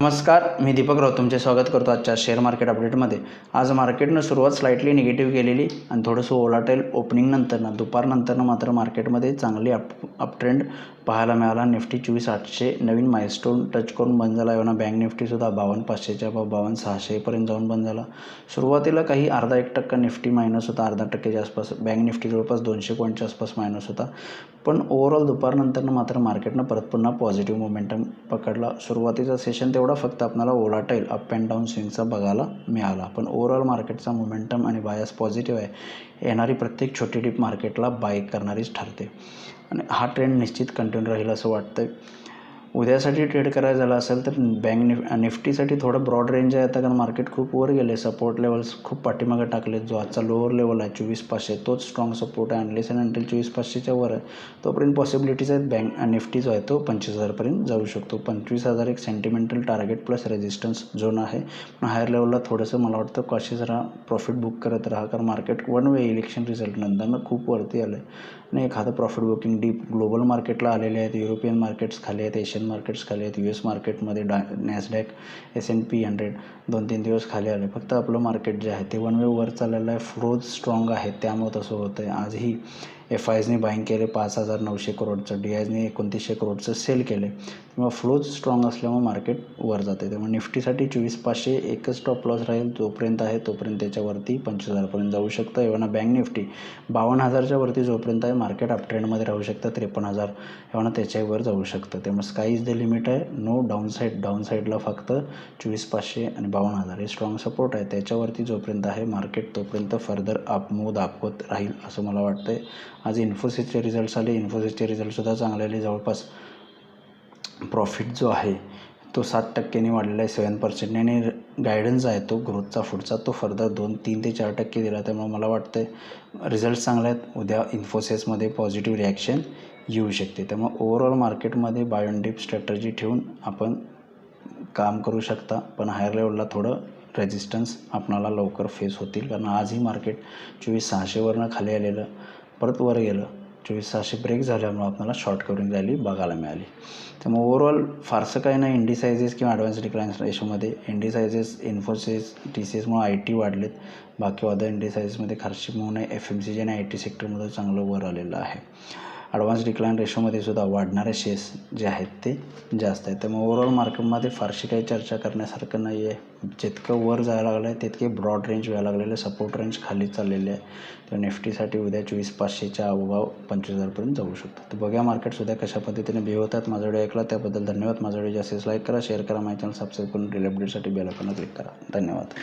नमस्कार, मी दीपक राव तुमचे स्वागत करतो आजच्या शेअर मार्केट अपडेटमध्ये। आज मार्केटनं सुरुवात स्लाइटली निगेटिव्ह केलेली आणि थोडंसं वोलाटाईल ओपनिंगनंतरनं दुपारनंतरनं मात्र मार्केटमध्ये चांगली अप ट्रेंड पाहायला मिळाला। निफ्टी 24,800 नवीन माइलस्टोन टच करून बंद झाला। एवढा बँक निफ्टीसुद्धा 52,500च्या 52,600पर्यंत जाऊन बंद झाला। सुरुवातीला काही अर्धा 1% निफ्टी मायनस होता, अर्धा टक्क्याच्या आसपास बँक निफ्टी जवळपास 200 पॉईंटच्या आसपास मायनस होता। पण ओव्हरऑल दुपारनंतरनं मात्र मार्केटनं परत पुन्हा पॉझिटिव्ह मोमेंटम पकडला। सुरुवातीचा सेशन तेवढा फक्त आपल्याला वोलाटाईल अप अँड डाऊन स्विंगचा बघायला मिळाला, पण ओव्हरऑल मार्केटचा मोमेंटम आणि बायस पॉझिटिव्ह आहे। येणारी प्रत्येक छोटी डिप मार्केटला बाय करणारीच ठरते आणि हा ट्रेंड निश्चित कंटिन्यू राहील असं वाटतंय। उद्यासाठी ट्रेड करायचं झालं असेल तर निफ्टीसाठी थोडं ब्रॉड रेंज आहे आता, कारण मार्केट खूप वर गेले। सपोर्ट लेवल्स खूप पाठीमागे टाकलेत। जो आजचा लोअर लेवल आहे 24,500 तोच स्ट्रॉंग सपोर्ट आहे। अनलेस अँड अंटिल 24,500च्या वर आहे तोपर्यंत पॉसिबिलिटीज आहेत। निफ्टी जो आहे तो 25,000पर्यंत जाऊ शकतो। 25,000 एक sentimental target plus resistance zone आहे। पण हायर लेवलला थोडंसं मला वाटतं कॉशियस राहा, प्रॉफिट बुक करत राहा, कारण market one way election result नंतरनं खूप वरती आलं आहे आणि एखादं प्रॉफिट बुकिंग डीप ग्लोबल मार्केटला आलेले आहेत। युरोपियन मार्केट्स खाली आहेत, एशियन मार्केट्स खाली आहेत, US मार्केटमध्ये नॅसडॅक S&P 100 2-3 दिवस खाली आले। फक्त आपलं मार्केट जे आहे ते वन वे वर चाललेलं आहे। फ्लोज स्ट्रॉंग आहे त्यामुळे तसं होतं आहे। आजही FIsने बाईंग केले 5,900 करोडचं, DIsने 2,900 करोडचं सेल केले, त्यामुळे फ्लोज स्ट्रॉंग असल्यामुळे मार्केट वर जाते। त्यामुळे निफ्टीसाठी 24,500 एकच स्टॉप लॉस राहील, जोपर्यंत आहे तोपर्यंत त्याच्यावरती 25,000पर्यंत जाऊ शकतं। एवढा बँक निफ्टी 52,000च्या वरती जोपर्यंत आहे मार्केट अप ट्रेंडमध्ये राहू शकतं। 53,000 एवढा त्याच्यावर जाऊ शकतं। त्यामुळे स्काय इज द लिमिट आहे, नो डाऊन साईडला फक्त 24,500 आणि 52,000 हे स्ट्रॉंग सपोर्ट आहे। त्याच्यावरती जोपर्यंत आहे मार्केट तोपर्यंत फर्दर अपमूव्ह दाखवत राहील असं मला वाटतंय। आज इन्फोसिसचे रिझल्ट्स आले, इन्फोसिसचे रिझल्टसुद्धा चांगले आले। जवळपास प्रॉफिट जो आहे तो 7% वाढलेला आहे, 7%ने, आणि गायडन्स आहे तो ग्रोथचा पुढचा तो फर्दर 3 ते 4% दिला। त्यामुळे मला वाटतं रिझल्ट्स चांगले आहेत। उद्या इन्फोसिसमध्ये पॉझिटिव्ह रिॲक्शन येऊ शकते। त्यामुळे ओव्हरऑल मार्केटमध्ये बाय ऑन डिप स्ट्रॅटर्जी ठेवून आपण काम करू शकता, पण हायर लेवलला थोडं रेजिस्टन्स आपणाला लवकर फेस होतील, कारण आजही मार्केट 24,600वरनं खाली आलेलं परत वर गेलं। 24,600 ब्रेक झाल्यामुळे आपल्याला शॉर्ट कवरिंग रॅली बघायला मिळाली। त्यामुळे ओव्हरऑल फारसं काही नाही इंडिसायझेस किंवा ॲडव्हान्स डिक्लाइन रेशोमध्ये। इंडिसायझेस इन्फोसिस TCSमुळे IT वाढलेत, बाकी अदर इंडिसायझेसमध्ये फारशी मूव नाही। FMCG आणि IT सेक्टरमध्ये चांगलं वर आलेलं आहे। ॲडव्हान्स डिक्लाइन रेशोमध्ये सुद्धा वाढणारे शेअर्स जे आहेत ते जास्त आहेत। त्यामुळे ओव्हरऑल मार्केटमध्ये फारशी काही चर्चा करण्यासारखं नाही आहे। जितकं वर जायला लागलं आहे तितके ब्रॉड रेंज व्हायला लागलेलं आहे, सपोर्ट रेंज खाली चाललेले आहे। तर निफ्टीसाठी उद्या 24,500च्या अवभाव 25,000पर्यंत जाऊ शकतो। तर बघा मार्केट्स उद्या कशा पद्धतीने बिहेव होतात। माझा व्हिडिओ ऐकला त्याबद्दल धन्यवाद। माझा व्हिडिओ जास्तीत लाईक करा, शेअर करा, माझ्या चॅनल सबस्क्राईब करून डेली अपडेटसाठी बेल आयकॉनवर क्लिक करा। धन्यवाद।